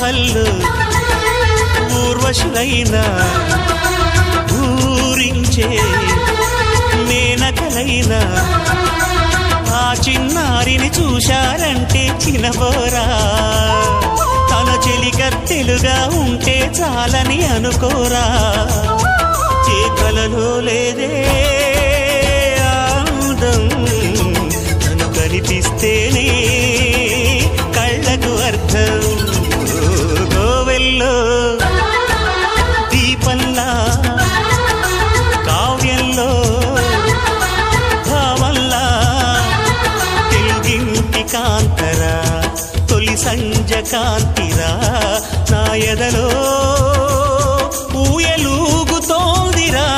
కౌసల్లు ఊర్వశులైన ఊరించే మేనకలైన ఆ చిన్నారిని చూశారంటే చినబోరా తన చెలికత్తెలుగా ఉంటే చాలని అనుకోరా ఏ కలలో లేదే ఆనందం తను కనిపిస్తేనే కళ్ళకు అర్థం గోవెల్లో దీపంలా కావ్యంలో భావంలా తెలుగింటి కాంతరా తొలి సంజ కాంతిరా నా ఎదలో ఊయలూగుతోందిరా